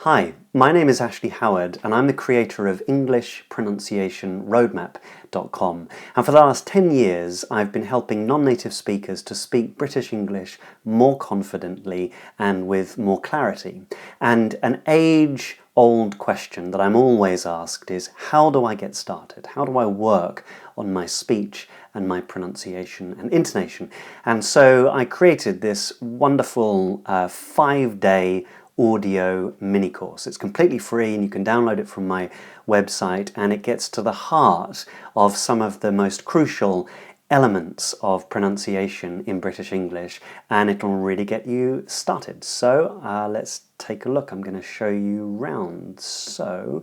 Hi, my name is Ashley Howard and I'm the creator of EnglishPronunciationRoadmap.com, and for the last 10 years I've been helping non-native speakers to speak British English more confidently and with more clarity. And an age-old question that I'm always asked is, how do I get started? How do I work on my speech and my pronunciation and intonation? And so I created this wonderful 5-day audio mini course. It's completely free and you can download it from my website, and it gets to the heart of some of the most crucial elements of pronunciation in British English, and it'll really get you started. So let's take a look. I'm going to show you round. So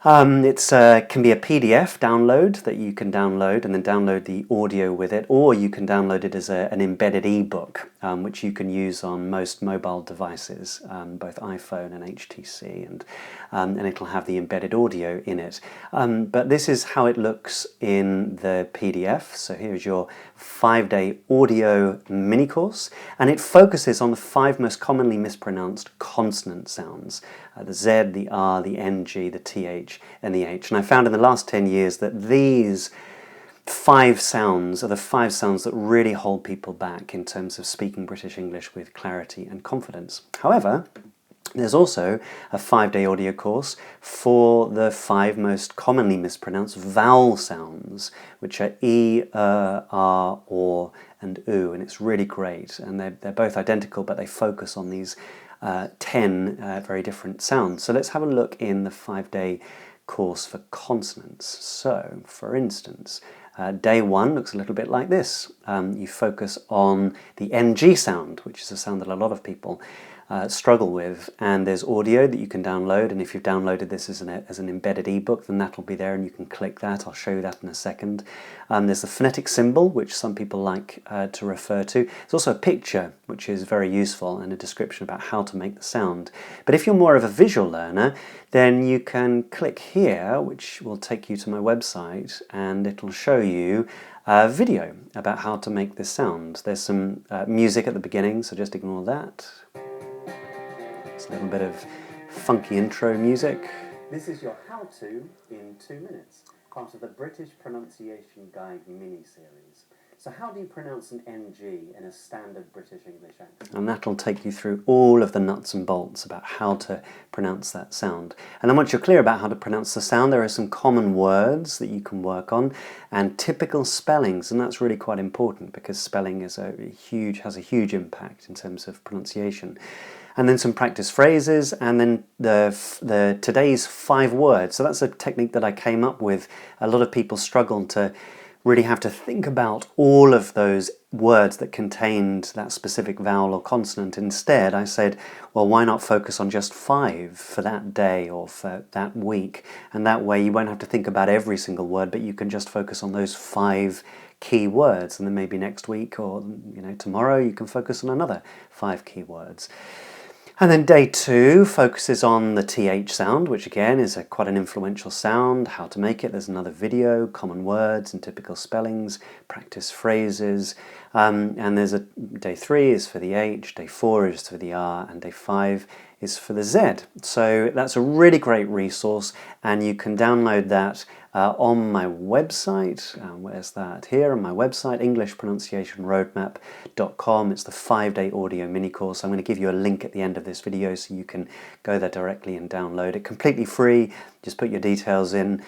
it can be a PDF download that you can download and then download the audio with it, or you can download it as an embedded ebook, which you can use on most mobile devices, both iPhone and HTC, and it'll have the embedded audio in it. But this is how it looks in the PDF. So here's your 5-day audio mini course, and it focuses on the 5 most commonly mispronounced consonant sounds: the Z, the R, the NG, the TH, and the H. And I found in the last 10 years that these 5 sounds are the 5 sounds that really hold people back in terms of speaking British English with clarity and confidence. However, there's also a 5-day audio course for the 5 most commonly mispronounced vowel sounds, which are E, R, or, and oo, and it's really great. And they're both identical, but they focus on these 10 very different sounds. So let's have a look in the 5-day course for consonants. So, for instance, day 1 looks a little bit like this. You focus on the NG sound, which is a sound that a lot of people struggle with, and there's audio that you can download, and if you've downloaded this as an embedded ebook, then that'll be there and you can click that. I'll show you that in a second. There's the phonetic symbol, which some people like to refer to. There's also a picture, which is very useful, and a description about how to make the sound. But if you're more of a visual learner, then you can click here, which will take you to my website, and it'll show you a video about how to make this sound. There's some music at the beginning, so just ignore that. It's a little bit of funky intro music. This is your how-to in 2 minutes, part of the British Pronunciation Guide mini-series. So how do you pronounce an NG in a standard British English accent? And that'll take you through all of the nuts and bolts about how to pronounce that sound. And then once you're clear about how to pronounce the sound, there are some common words that you can work on and typical spellings, and that's really quite important because spelling has a huge impact in terms of pronunciation. And then some practice phrases, and then the today's 5 words. So that's a technique that I came up with. A lot of people struggle to really have to think about all of those words that contained that specific vowel or consonant. Instead, I said, well, why not focus on just 5 for that day or for that week? And that way you won't have to think about every single word, but you can just focus on those 5 key words. And then maybe next week or tomorrow you can focus on another 5 key words. And then day 2 focuses on the TH sound, which again is quite an influential sound, how to make it. There's another video, common words and typical spellings, practice phrases. And there's day 3 is for the H, day 4 is for the R, and day 5 is for the Z. So that's a really great resource, and you can download that on my website. Where's that? Here on my website, EnglishPronunciationRoadmap.com. It's the 5-day audio mini course. I'm going to give you a link at the end of this video so you can go there directly and download it. Completely free. Just put your details in,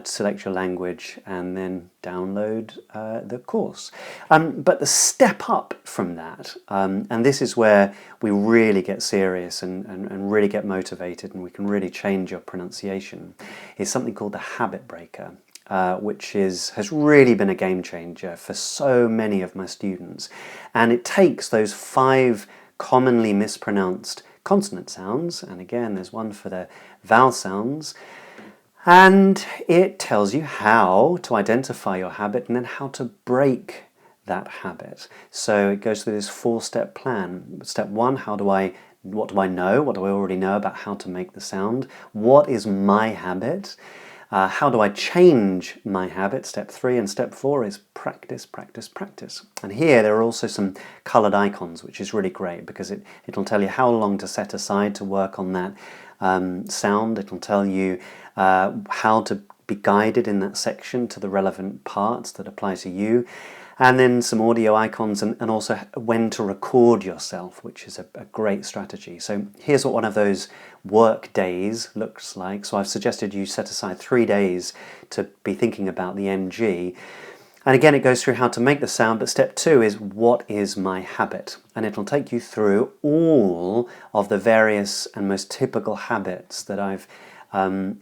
select your language, and then download the course. But the step up from that, and this is where we really get serious and really get motivated, and we can really change your pronunciation, is something called the habit breaker, which has really been a game changer for so many of my students. And it takes those 5 commonly mispronounced consonant sounds, and again there's one for the vowel sounds, and it tells you how to identify your habit and then how to break that habit. So it goes through this 4-step plan. Step 1, what do I know? What do I already know about how to make the sound? What is my habit? How do I change my habit? Step 3, and step 4 is practice, practice, practice. And here there are also some coloured icons, which is really great because it'll tell you how long to set aside to work on that sound. It'll tell you how to be guided in that section to the relevant parts that apply to you. And then some audio icons and also when to record yourself, which is a great strategy. So here's what one of those work days looks like. So I've suggested you set aside 3 days to be thinking about the NG. And again, it goes through how to make the sound, but step 2 is what is my habit? And it'll take you through all of the various and most typical habits that I've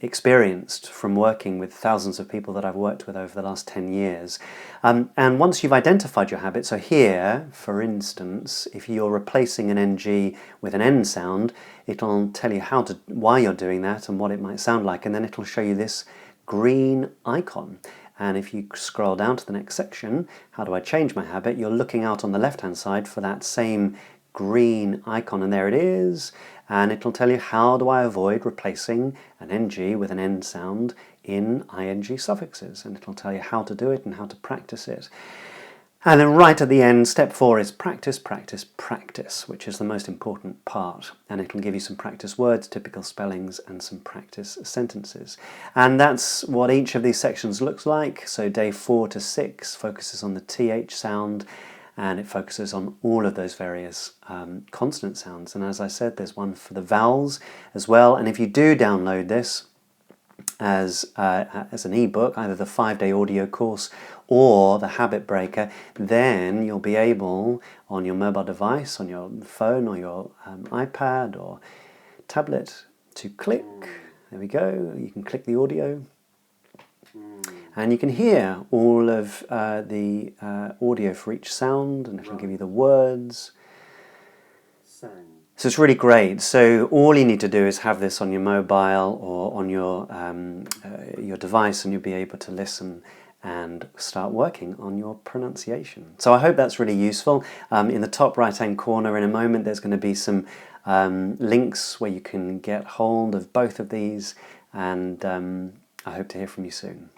experienced from working with thousands of people that I've worked with over the last 10 years. And once you've identified your habit, so here, for instance, if you're replacing an NG with an N sound, it'll tell you why you're doing that and what it might sound like, and then it'll show you this green icon. And if you scroll down to the next section, how do I change my habit? You're looking out on the left-hand side for that same green icon, and there it is. And it'll tell you how do I avoid replacing an NG with an N sound in ing suffixes. And it'll tell you how to do it and how to practice it. And then right at the end, step 4 is practice, practice, practice, which is the most important part. And it'll give you some practice words, typical spellings, and some practice sentences. And that's what each of these sections looks like. So day 4 to 6 focuses on the TH sound, and it focuses on all of those various consonant sounds. And as I said, there's one for the vowels as well. And if you do download this as an ebook, either the 5-day audio course or the habit breaker, then you'll be able, on your mobile device, on your phone or your iPad or tablet, to click. There we go. You can click the audio. And you can hear all of the audio for each sound, and it'll give you the words. So it's really great. So all you need to do is have this on your mobile or on your device, and you'll be able to listen and start working on your pronunciation. So I hope that's really useful. In the top right-hand corner in a moment, there's going to be some links where you can get hold of both of these, and I hope to hear from you soon.